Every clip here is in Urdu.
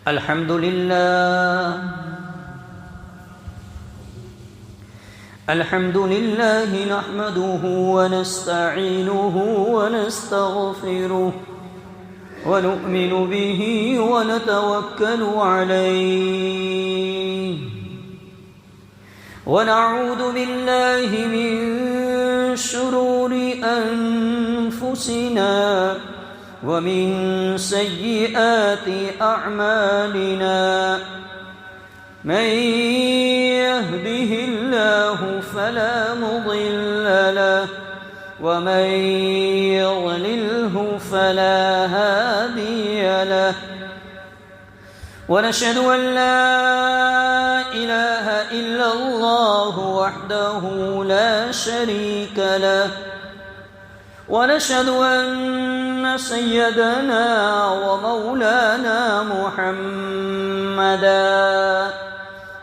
الحمد لله نحمده ونستعينه ونستغفره ونؤمن به ونتوكل عليه ونعوذ بالله من شرور أنفسنا ومن سيئات أعمالنا من يهده الله فلا مضل له ومن يضلله فلا هادي له ونشهد أن لا إله إلا الله وحده لا شريك له ونشهد أن سيدنا ومولانا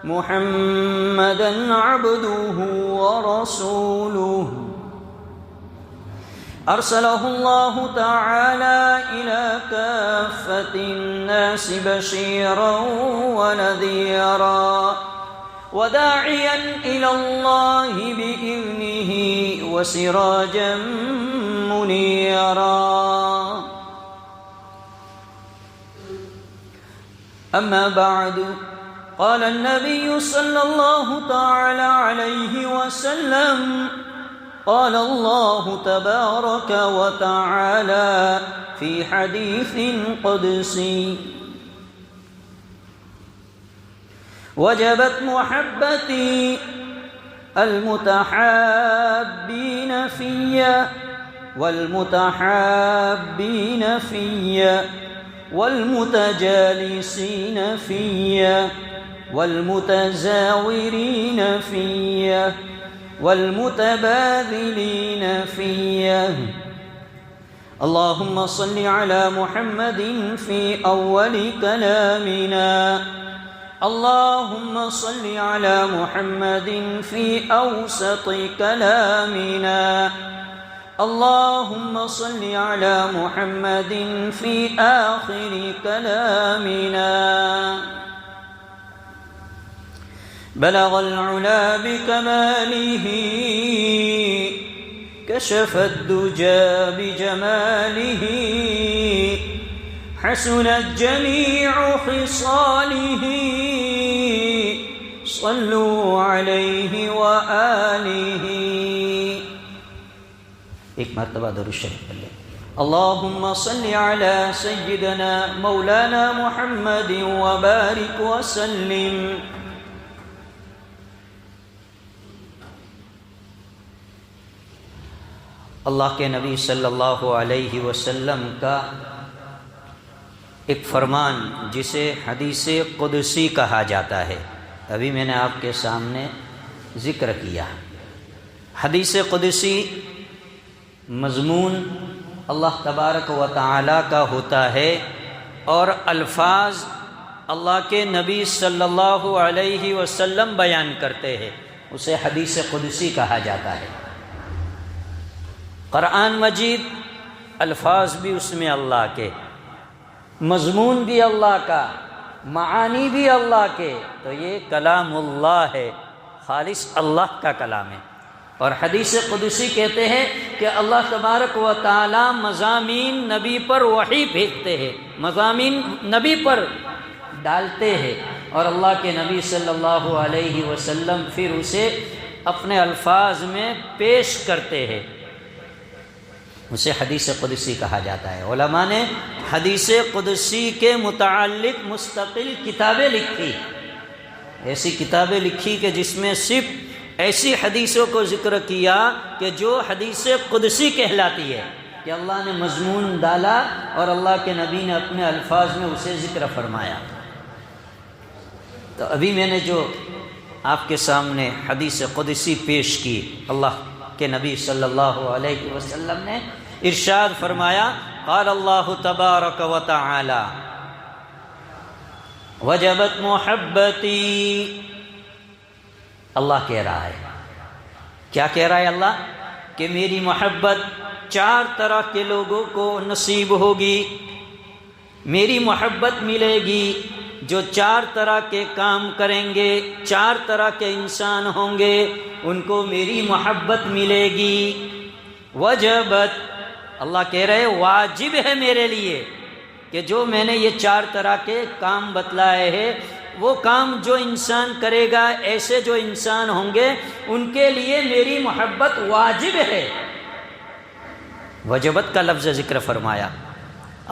محمدا عبده ورسوله أرسله الله تعالى إلى كافة الناس بشيرا ونذيرا وداعيا إلى الله بإذنه وسراجا منيرا أما بعد قال النبي صلى الله تعالى عليه وسلم قال الله تبارك وتعالى في حديث قدسي وجبت محبتي المتحابين في والمتحابين في والمتجالسين في والمتزاورين في والمتباذلين في اللهم صل على محمد في أول كلامنا اللهم صل على محمد في أوسط كلامنا اللهم صل على محمد في آخر كلامنا بلغ العلا بكماله كشف الدجى بجماله حسنت جميع خصاله صلوا عليه وآله ایک مرتبہ درود شریف پڑھ لیں اللهم صل على سيدنا مولانا محمد وبارك وسلم اللہ کے نبی صلی اللہ علیہ وسلم کا ایک فرمان جسے حدیث قدسی کہا جاتا ہے ابھی میں نے آپ کے سامنے ذکر کیا حدیث قدسی مضمون اللہ تبارک و تعالی کا ہوتا ہے اور الفاظ اللہ کے نبی صلی اللہ علیہ وسلم بیان کرتے ہیں اسے حدیث قدسی کہا جاتا ہے قرآن مجید الفاظ بھی اس میں اللہ کے مضمون بھی اللہ کا معانی بھی اللہ کے تو یہ کلام اللہ ہے خالص اللہ کا کلام ہے اور حدیث قدسی کہتے ہیں کہ اللہ تبارک و تعالی مضامین نبی پر وحی بھیجتے ہیں مضامین نبی پر ڈالتے ہیں اور اللہ کے نبی صلی اللہ علیہ وسلم پھر اسے اپنے الفاظ میں پیش کرتے ہیں اسے حدیث قدسی کہا جاتا ہے علماء نے حدیث قدسی کے متعلق مستقل کتابیں لکھی ایسی کتابیں لکھی کہ جس میں صرف ایسی حدیثوں کو ذکر کیا کہ جو حدیث قدسی کہلاتی ہے کہ اللہ نے مضمون ڈالا اور اللہ کے نبی نے اپنے الفاظ میں اسے ذکر فرمایا تو ابھی میں نے جو آپ کے سامنے حدیث قدسی پیش کی اللہ کہ نبی صلی اللہ علیہ وسلم نے ارشاد فرمایا قال اللہ تبارک و تعالی وجبت محبتی اللہ کہہ رہا ہے کیا کہہ رہا ہے اللہ کہ میری محبت چار طرح کے لوگوں کو نصیب ہوگی میری محبت ملے گی جو 4 طرح کے کام کریں گے، 4 طرح کے انسان ہوں گے، ان کو میری محبت ملے گی۔ وجبت، اللہ کہہ رہے واجب ہے میرے لیے کہ جو میں نے یہ 4 طرح کے کام بتلائے ہیں، وہ کام جو انسان کرے گا، ایسے جو انسان ہوں گے ان کے لیے میری محبت واجب ہے۔ وجبت کا لفظ ذکر فرمایا۔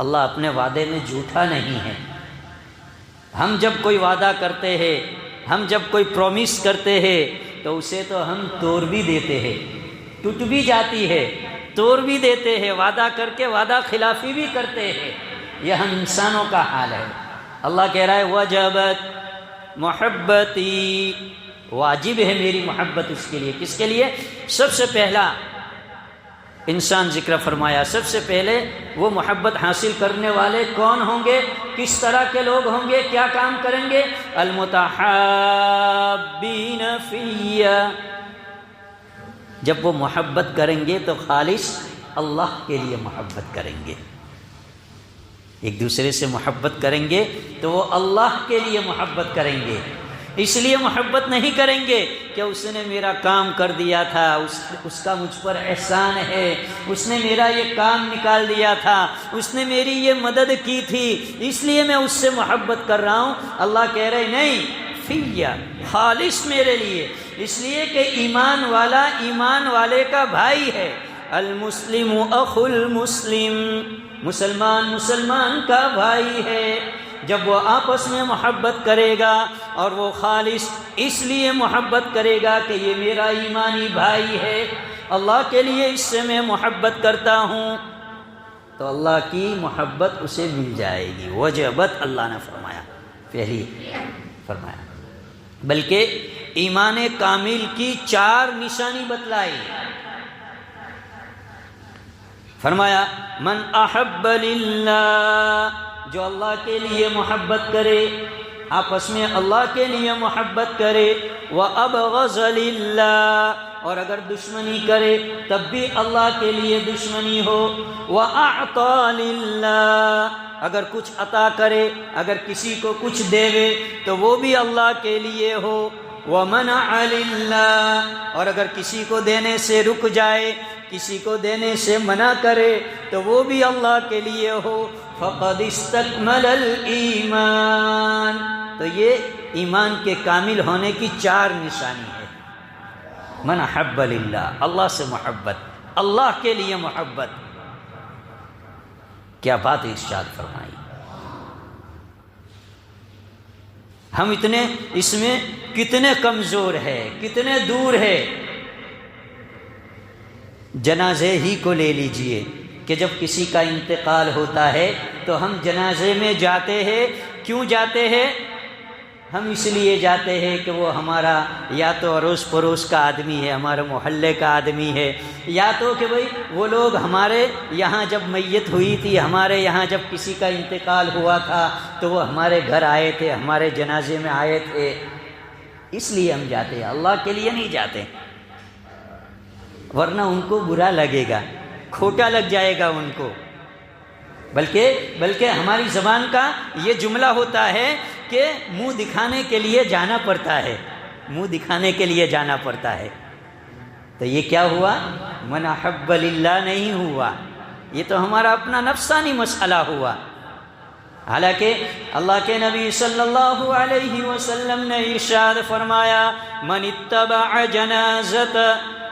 اللہ اپنے وعدے میں جھوٹا نہیں ہے۔ ہم جب کوئی وعدہ کرتے ہیں، ہم جب کوئی پرومس کرتے ہیں تو اسے تو ہم توڑ بھی دیتے ہیں، ٹوٹ بھی جاتی ہے، توڑ بھی دیتے ہیں، وعدہ کر کے وعدہ خلافی بھی کرتے ہیں۔ یہ ہم انسانوں کا حال ہے۔ اللہ کہہ رہا ہے وجبت محبتی، واجب ہے میری محبت اس کے لیے۔ کس کے لیے؟ سب سے پہلا انسان ذکر فرمایا، سب سے پہلے وہ محبت حاصل کرنے والے کون ہوں گے، کس طرح کے لوگ ہوں گے، کیا کام کریں گے؟ المتحابین فی، جب وہ محبت کریں گے تو خالص اللہ کے لیے محبت کریں گے۔ ایک دوسرے سے محبت کریں گے تو وہ اللہ کے لیے محبت کریں گے۔ اس لیے محبت نہیں کریں گے کہ اس نے میرا کام کر دیا تھا، اس کا مجھ پر احسان ہے، اس نے میرا یہ کام نکال دیا تھا، اس نے میری یہ مدد کی تھی، اس لیے میں اس سے محبت کر رہا ہوں۔ اللہ کہہ رہے نہیں، فیہ، خالص میرے لیے، اس لیے کہ ایمان والا ایمان والے کا بھائی ہے۔ المسلم اخو المسلم، مسلمان مسلمان کا بھائی ہے۔ جب وہ آپس میں محبت کرے گا اور وہ خالص اس لیے محبت کرے گا کہ یہ میرا ایمانی بھائی ہے، اللہ کے لیے اس سے میں محبت کرتا ہوں، تو اللہ کی محبت اسے مل جائے گی۔ وجبت اللہ نے فرمایا، پہلی فرمایا، بلکہ ایمان کامل کی 4 نشانی بتلائی۔ فرمایا من احب للہ، جو اللہ کے لیے محبت کرے، آپس میں اللہ کے لیے محبت کرے، وَأَبْغَضَ لِلَّهِ، اور اگر دشمنی کرے تب بھی اللہ کے لیے دشمنی ہو، وَأَعْطَى لِلَّهِ، اگر کچھ عطا کرے، اگر کسی کو کچھ دے تو وہ بھی اللہ کے لیے ہو، وَمَنَعَ لِلَّهِ، اور اگر کسی کو دینے سے رک جائے، کسی کو دینے سے منع کرے تو وہ بھی اللہ کے لیے ہو، فقد استکمل الایمان، تو یہ ایمان کے کامل ہونے کی 4 نشانی ہے۔ من احب للہ، اللہ سے محبت، اللہ کے لیے محبت۔ کیا بات ارشاد فرمائی۔ ہم اتنے اس میں کتنے کمزور ہے، کتنے دور ہے۔ جنازے ہی کو لے لیجئے کہ جب کسی کا انتقال ہوتا ہے تو ہم جنازے میں جاتے ہیں، کیوں جاتے ہیں؟ ہم اس لیے جاتے ہیں کہ وہ ہمارا یا تو اڑوس پڑوس کا آدمی ہے، ہمارے محلے کا آدمی ہے، یا تو کہ بھئی وہ لوگ ہمارے یہاں جب میت ہوئی تھی، ہمارے یہاں جب کسی کا انتقال ہوا تھا تو وہ ہمارے گھر آئے تھے، ہمارے جنازے میں آئے تھے، اس لیے ہم جاتے ہیں، اللہ کے لیے نہیں جاتے، ورنہ ان کو برا لگے گا، کھوٹا لگ جائے گا ان کو۔ بلکہ ہماری زبان کا یہ جملہ ہوتا ہے کہ منہ دکھانے کے لیے جانا پڑتا ہے، منہ دکھانے کے لیے جانا پڑتا ہے۔ تو یہ کیا ہوا؟ من احب للہ نہیں ہوا، یہ تو ہمارا اپنا نفسانی مسئلہ ہوا۔ حالانکہ اللہ کے نبی صلی اللہ علیہ وسلم نے ارشاد فرمایا من اتبع جنازت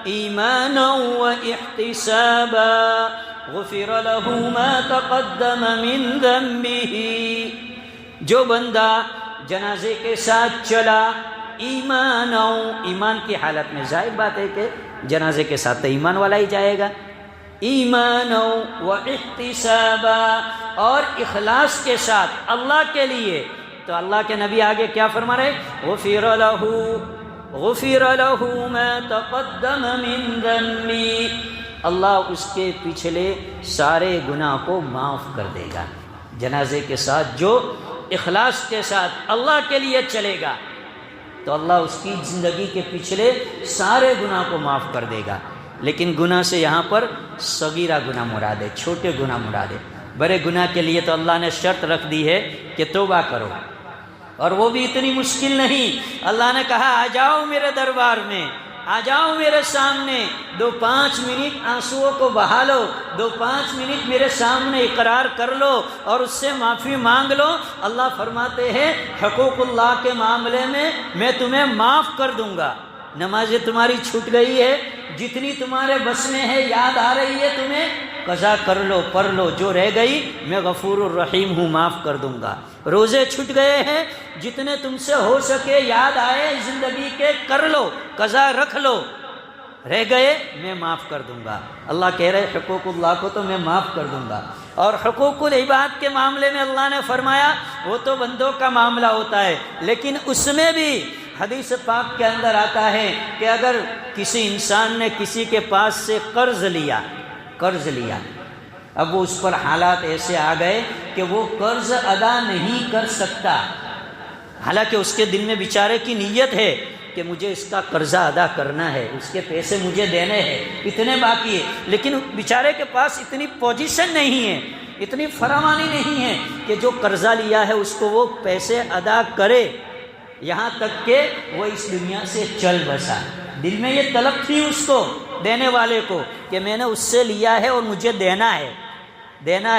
ایمانا و احتسابا غفر له ما تقدم من ذنبه، جو بندہ جنازے کے ساتھ چلا ایمان کی حالت میں، ظاہر بات ہے کہ جنازے کے ساتھ تو ایمان والا ہی جائے گا، ایمان و احتسابا، اور اخلاص کے ساتھ اللہ کے لیے، تو اللہ کے نبی آگے کیا فرما رہے؟ غفر له ما تقدم من ذنبی، اللہ اس کے پچھلے سارے گناہ کو معاف کر دے گا۔ جنازے کے ساتھ جو اخلاص کے ساتھ اللہ کے لیے چلے گا تو اللہ اس کی زندگی کے پچھلے سارے گناہ کو معاف کر دے گا۔ لیکن گناہ سے یہاں پر صغیرہ گناہ مراد ہے، چھوٹے گناہ مراد ہے۔ بڑے گناہ کے لیے تو اللہ نے شرط رکھ دی ہے کہ توبہ کرو، اور وہ بھی اتنی مشکل نہیں. اللہ نے کہا آ جاؤ میرے دربار میں، آ جاؤ میرے سامنے، 2-5 منٹ آنسوؤں کو بہا لو، 2-5 منٹ میرے سامنے اقرار کر لو اور اس سے معافی مانگ لو. اللہ فرماتے ہیں حقوق اللہ کے معاملے میں تمہیں معاف کر دوں گا. نمازیں تمہاری چھوٹ گئی ہے، جتنی تمہارے بس میں ہے، یاد آ رہی ہے تمہیں، قضا کر لو، پڑھ لو. جو رہ گئی میں غفور الرحیم ہوں، معاف کر دوں گا. روزے چھٹ گئے ہیں، جتنے تم سے ہو سکے یاد آئے زندگی کے کر لو، قضا رکھ لو. رہ گئے میں معاف کر دوں گا. اللہ کہہ رہے حقوق اللہ کو تو میں معاف کر دوں گا. اور حقوق العباد کے معاملے میں اللہ نے فرمایا وہ تو بندوں کا معاملہ ہوتا ہے، لیکن اس میں بھی حدیث پاک کے اندر آتا ہے کہ اگر کسی انسان نے کسی کے پاس سے قرض لیا، اب وہ اس پر حالات ایسے آ گئے کہ وہ قرض ادا نہیں کر سکتا، حالانکہ اس کے دل میں بیچارے کی نیت ہے کہ مجھے اس کا قرضہ ادا کرنا ہے، اس کے پیسے مجھے دینے ہیں، اتنے باقی ہے، لیکن بیچارے کے پاس اتنی پوزیشن نہیں ہے، اتنی فراوانی نہیں ہے کہ جو قرضہ لیا ہے اس کو وہ پیسے ادا کرے. یہاں تک کہ وہ اس دنیا سے چل بسا. دل میں یہ طلب تھی اس کو، دینے والے کو، کہ میں نے اس سے لیا ہے اور مجھے دینا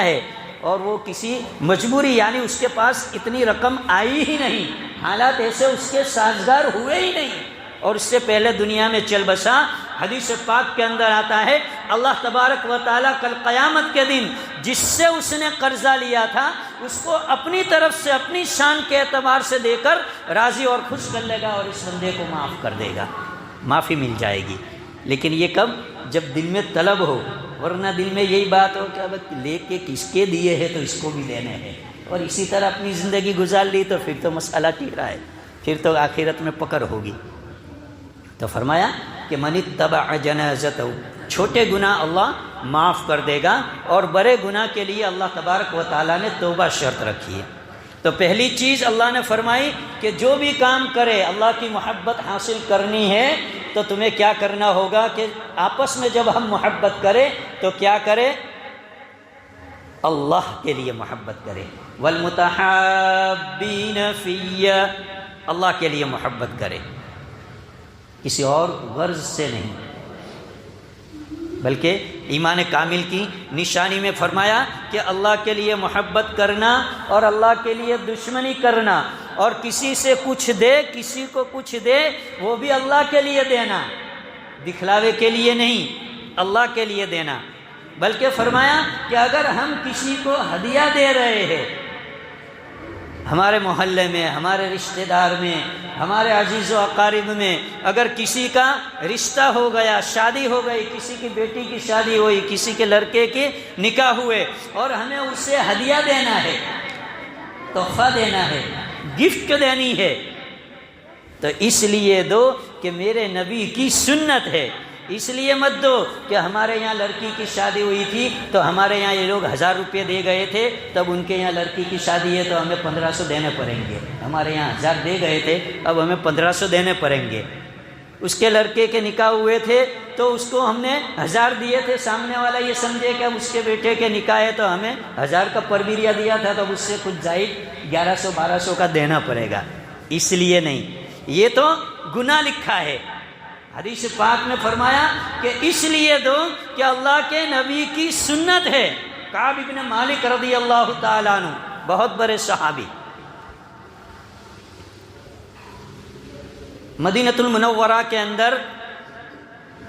ہے، اور وہ کسی مجبوری، یعنی اس کے پاس اتنی رقم آئی ہی نہیں، حالات ایسے اس کے سازگار ہوئے ہی نہیں، اور اس سے پہلے دنیا میں چل بسا. حدیث پاک کے اندر آتا ہے اللہ تبارک و تعالیٰ کل قیامت کے دن جس سے اس نے قرضہ لیا تھا اس کو اپنی طرف سے اپنی شان کے اعتبار سے دے کر راضی اور خوش کر لے گا اور اس بندے کو معاف کر دے گا، معافی مل جائے گی. لیکن یہ کب؟ جب دل میں طلب ہو، ورنہ دل میں یہی بات ہو کہ اب لے کے کس کے دیے ہیں تو اس کو بھی دینے ہیں، اور اسی طرح اپنی زندگی گزار لی تو پھر تو مسئلہ ٹیڑھا ہے، پھر تو آخرت میں پکڑ ہوگی. تو فرمایا کہ من اتبع جنازتہ، چھوٹے گناہ اللہ معاف کر دے گا، اور بڑے گناہ کے لیے اللہ تبارک و تعالیٰ نے توبہ شرط رکھی ہے. تو پہلی چیز اللہ نے فرمائی کہ جو بھی کام کرے اللہ کی محبت حاصل کرنی ہے تو تمہیں کیا کرنا ہوگا کہ آپس میں جب ہم محبت کریں تو کیا کرے؟ اللہ کے لیے محبت کرے. والمتحابین فی، اللہ کے لیے محبت کرے، کسی اور غرض سے نہیں. بلکہ ایمان کامل کی نشانی میں فرمایا کہ اللہ کے لیے محبت کرنا اور اللہ کے لیے دشمنی کرنا، اور کسی سے کچھ دے، کسی کو کچھ دے، وہ بھی اللہ کے لیے دینا، دکھلاوے کے لیے نہیں، اللہ کے لیے دینا. بلکہ فرمایا کہ اگر ہم کسی کو ہدیہ دے رہے ہیں، ہمارے محلے میں، ہمارے رشتہ دار میں، ہمارے عزیز و اقارب میں اگر کسی کا رشتہ ہو گیا، شادی ہو گئی، کسی کی بیٹی کی شادی ہوئی، کسی کے لڑکے کے نکاح ہوئے، اور ہمیں اسے ہدیہ دینا ہے، تحفہ دینا ہے، گفٹ دینی ہے، تو اس لیے دو کہ میرے نبی کی سنت ہے. اس لیے مت دو کہ ہمارے یہاں لڑکی کی شادی ہوئی تھی تو ہمارے یہاں یہ لوگ 1000 روپے دے گئے تھے، تب ان کے یہاں لڑکی کی شادی ہے تو ہمیں 1500 دینے پڑیں گے. ہمارے یہاں 1000 دے گئے تھے، اب ہمیں 1500 دینے پڑیں گے. اس کے لڑکے کے نکاح ہوئے تھے تو اس کو ہم نے 1000 دیے تھے، سامنے والا یہ سمجھے کہ اب اس کے بیٹے کے نکاح ہے تو ہمیں 1000 کا پربیریا دیا تھا، تو اب اس سے کچھ زائد 1100-1200 کا دینا پڑے گا. اس لیے نہیں، یہ تو گناہ لکھا ہے. حدیث پاک میں فرمایا کہ اس لیے دو کہ اللہ کے نبی کی سنت ہے. کعب بن مالک رضی اللہ تعالیٰ عنہ بہت بڑے صحابی، مدینۃ المنورہ کے اندر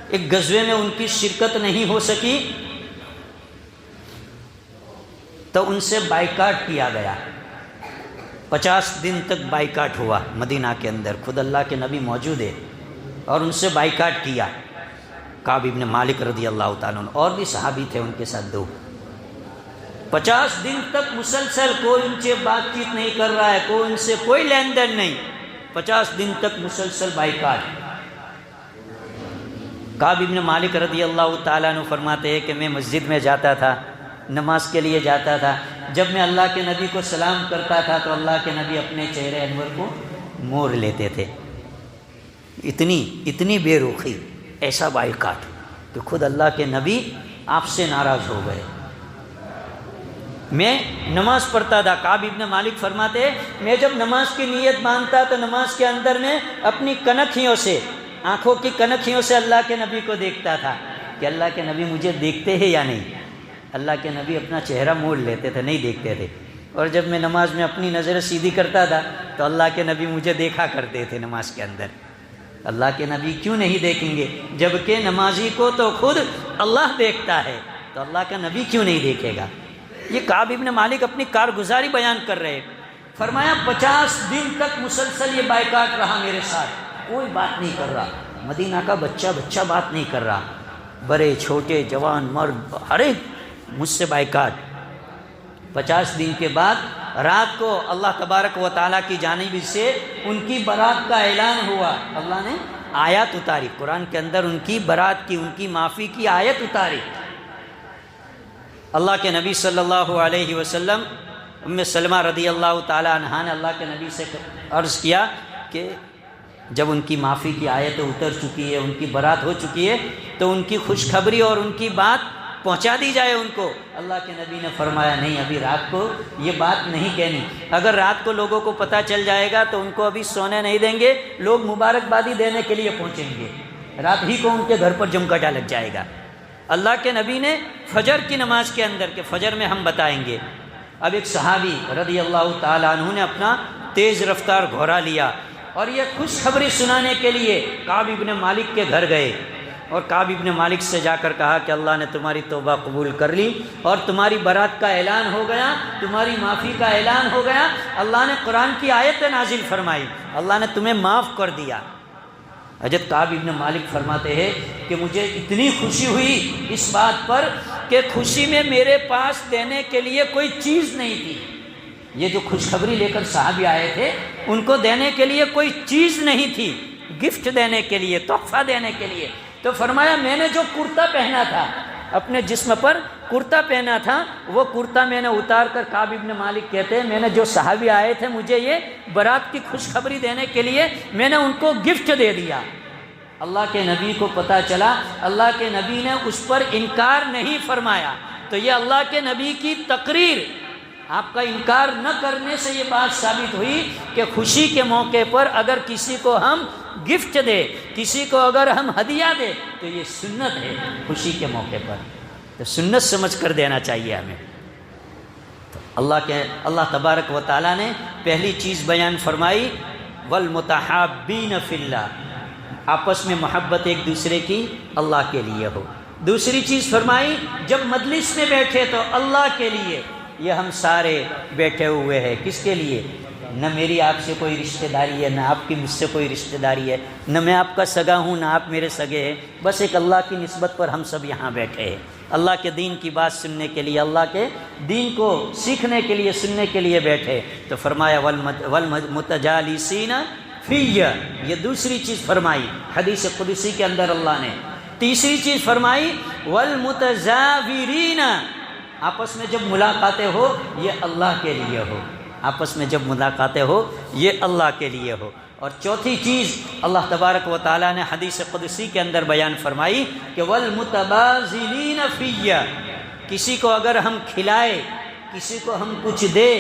ایک غزوے میں ان کی شرکت نہیں ہو سکی تو ان سے بائیکاٹ کیا گیا. 50 دن تک بائیکاٹ ہوا مدینہ کے اندر، خود اللہ کے نبی موجود ہے، اور ان سے بائیکاٹ کیا. کعب بن مالک رضی اللہ تعالیٰ عنہ، اور بھی صحابی تھے ان کے ساتھ 2. 50 دن تک مسلسل کوئی ان سے بات چیت نہیں کر رہا ہے، کوئی ان سے کوئی لین دین نہیں، 50 دن تک مسلسل بائیکاٹ. کعب بن مالک رضی اللہ تعالیٰ عنہ فرماتے ہیں کہ میں مسجد میں جاتا تھا، نماز کے لیے جاتا تھا، جب میں اللہ کے نبی کو سلام کرتا تھا تو اللہ کے نبی اپنے چہرے انور کو موڑ لیتے تھے. اتنی بے رخی، ایسا بائیکاٹ کہ خود اللہ کے نبی آپ سے ناراض ہو گئے. میں نماز پڑھتا تھا. کعب ابن مالک فرماتے ہیں میں جب نماز کی نیت باندھتا تو نماز کے اندر میں اپنی کنکھیوں سے، آنکھوں کی کنکھیوں سے اللہ کے نبی کو دیکھتا تھا کہ اللہ کے نبی مجھے دیکھتے ہیں یا نہیں. اللہ کے نبی اپنا چہرہ موڑ لیتے تھے، نہیں دیکھتے تھے. اور جب میں نماز میں اپنی نظر سیدھی کرتا تھا تو اللہ کے نبی مجھے دیکھا کرتے تھے نماز کے اندر. اللہ کے نبی کیوں نہیں دیکھیں گے؟ جبکہ نمازی کو تو خود اللہ دیکھتا ہے، تو اللہ کا نبی کیوں نہیں دیکھے گا؟ یہ کعب ابن مالک اپنی کارگزاری بیان کر رہے. فرمایا 50 دن تک مسلسل یہ بائیکاٹ رہا میرے ساتھ، کوئی بات نہیں کر رہا. مدینہ کا بچہ بات نہیں کر رہا، بڑے چھوٹے جوان مرد ہر ایک مجھ سے بائیکاٹ. 50 دن کے بعد رات کو اللہ تبارک و تعالیٰ کی جانب سے ان کی برات کا اعلان ہوا. اللہ نے آیات اتاری قرآن کے اندر، ان کی برات کی، ان کی معافی کی آیت اتاری. اللہ کے نبی صلی اللہ علیہ وسلم، ام سلمہ رضی اللہ تعالیٰ عنہا نے اللہ کے نبی سے عرض کیا کہ جب ان کی معافی کی آیت اتر چکی ہے، ان کی برات ہو چکی ہے، تو ان کی خوشخبری اور ان کی بات پہنچا دی جائے ان کو. اللہ کے نبی نے فرمایا نہیں، ابھی رات کو یہ بات نہیں کہنی. اگر رات کو لوگوں کو پتہ چل جائے گا تو ان کو ابھی سونے نہیں دیں گے، لوگ مبارکبادی دینے کے لیے پہنچیں گے، رات ہی کو ان کے گھر پر جمکٹا لگ جائے گا. اللہ کے نبی نے فجر کی نماز کے اندر، کہ فجر میں ہم بتائیں گے. اب ایک صحابی رضی اللہ تعالیٰ عنہ نے اپنا تیز رفتار گھوڑا لیا اور یہ خوشخبری سنانے کے لیے کعب ابن مالک کے گھر گئے، اور کعب ابن مالک سے جا کر کہا کہ اللہ نے تمہاری توبہ قبول کر لی اور تمہاری برات کا اعلان ہو گیا، تمہاری معافی کا اعلان ہو گیا. اللہ نے قرآن کی آیت نازل فرمائی، اللہ نے تمہیں معاف کر دیا. حضرت کعب ابن مالک فرماتے ہیں کہ مجھے اتنی خوشی ہوئی اس بات پر کہ خوشی میں میرے پاس دینے کے لیے کوئی چیز نہیں تھی. یہ جو خوشخبری لے کر صحابی آئے تھے ان کو دینے کے لیے کوئی چیز نہیں تھی، گفٹ دینے کے لیے، تحفہ دینے کے لیے. تو فرمایا میں نے جو کرتا پہنا تھا، اپنے جسم پر کرتا پہنا تھا، وہ کرتا میں نے اتار کر، کعب ابن مالک کہتے ہیں میں نے جو صحابی آئے تھے مجھے یہ برات کی خوشخبری دینے کے لیے، میں نے ان کو گفٹ دے دیا. اللہ کے نبی کو پتہ چلا، اللہ کے نبی نے اس پر انکار نہیں فرمایا. تو یہ اللہ کے نبی کی تقریر، آپ کا انکار نہ کرنے سے یہ بات ثابت ہوئی کہ خوشی کے موقع پر اگر کسی کو ہم گفٹ دے، کسی کو اگر ہم ہدیہ دے تو یہ سنت ہے. خوشی کے موقع پر تو سنت سمجھ کر دینا چاہیے ہمیں. تو اللہ تبارک و تعالیٰ نے پہلی چیز بیان فرمائی والمتحابین فی اللہ، آپس میں محبت ایک دوسرے کی اللہ کے لیے ہو. دوسری چیز فرمائی جب مجلس میں بیٹھے تو اللہ کے لیے. یہ ہم سارے بیٹھے ہوئے ہیں کس کے لیے؟ نہ میری آپ سے کوئی رشتہ داری ہے، نہ آپ کی مجھ سے کوئی رشتہ داری ہے، نہ میں آپ کا سگا ہوں نہ آپ میرے سگے ہیں. بس ایک اللہ کی نسبت پر ہم سب یہاں بیٹھے ہیں، اللہ کے دین کی بات سننے کے لیے، اللہ کے دین کو سیکھنے کے لیے، سننے کے لیے بیٹھے. تو فرمایا والمتجالسین فی، یہ دوسری چیز فرمائی حدیث قدسی کے اندر اللہ نے. تیسری چیز فرمائی والمتزاورین، آپس میں جب ملاقاتیں ہو یہ اللہ کے لیے ہو، آپس میں جب ملاقاتیں ہو یہ اللہ کے لیے ہو. اور چوتھی چیز اللہ تبارک و تعالیٰ نے حدیث قدسی کے اندر بیان فرمائی کہ والمتبازلین فی، کسی کو اگر ہم کھلائے، کسی کو ہم کچھ دے،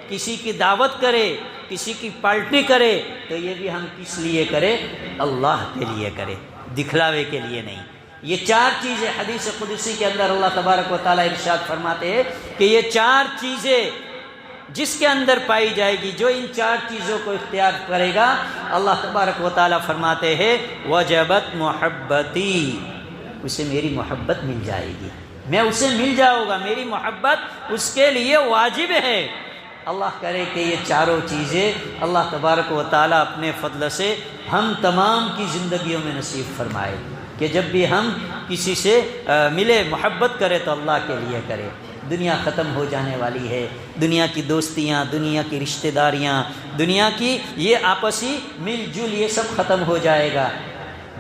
کسی کی دعوت کرے، کسی کی پارٹی کرے تو یہ بھی ہم کس لیے کرے؟ اللہ کے لیے کرے، دکھلاوے کے لیے نہیں. یہ چار چیزیں حدیث قدسی کے اندر اللہ تبارک و تعالیٰ ارشاد فرماتے ہیں کہ یہ چار چیزیں جس کے اندر پائی جائے گی، جو ان چار چیزوں کو اختیار کرے گا، اللہ تبارک و تعالیٰ فرماتے ہیں وجبت محبتی، اسے میری محبت مل جائے گی، میں اسے مل جاؤں گا، میری محبت اس کے لیے واجب ہے. اللہ کرے کہ یہ چاروں چیزیں اللہ تبارک و تعالیٰ اپنے فضل سے ہم تمام کی زندگیوں میں نصیب فرمائے کہ جب بھی ہم کسی سے ملے محبت کرے تو اللہ کے لیے کرے. دنیا ختم ہو جانے والی ہے، دنیا کی دوستیاں، دنیا کی رشتہ داریاں، دنیا کی یہ آپسی مل جل یہ سب ختم ہو جائے گا.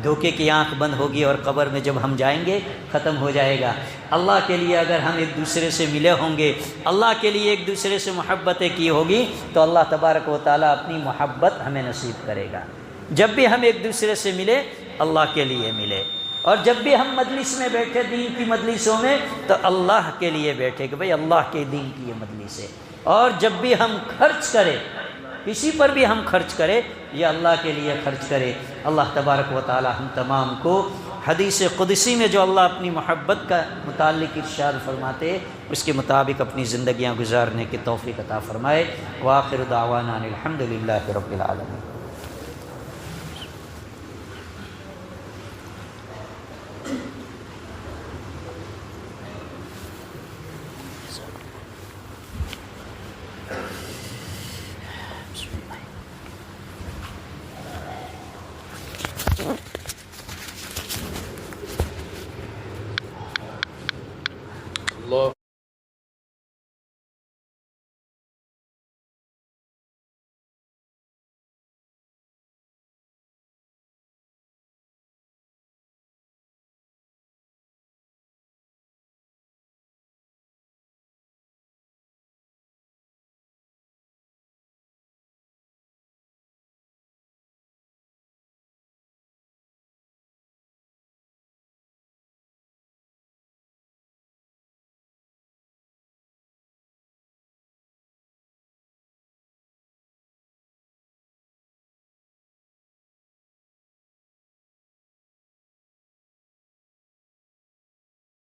دھوکے کی آنکھ بند ہوگی اور قبر میں جب ہم جائیں گے ختم ہو جائے گا. اللہ کے لیے اگر ہم ایک دوسرے سے ملے ہوں گے، اللہ کے لیے ایک دوسرے سے محبتیں کی ہوگی تو اللہ تبارک و تعالیٰ اپنی محبت ہمیں نصیب کرے گا. جب بھی ہم ایک دوسرے سے ملے اللہ کے لیے ملے. اور جب بھی ہم مجلس میں بیٹھے دین کی مجلسوں میں تو اللہ کے لیے بیٹھے کہ بھئی اللہ کے دین کی یہ مجلس ہے، اور جب بھی ہم خرچ کریں، کسی پر بھی ہم خرچ کریں، یہ اللہ کے لیے خرچ کرے۔ اللہ تبارک و تعالی ہم تمام کو حدیث قدسی میں جو اللہ اپنی محبت کا متعلق ارشاد فرماتے اس کے مطابق اپنی زندگیاں گزارنے کی توفیق عطا فرمائے۔ وآخر دعوانا ان الحمد للہ رب العالمین۔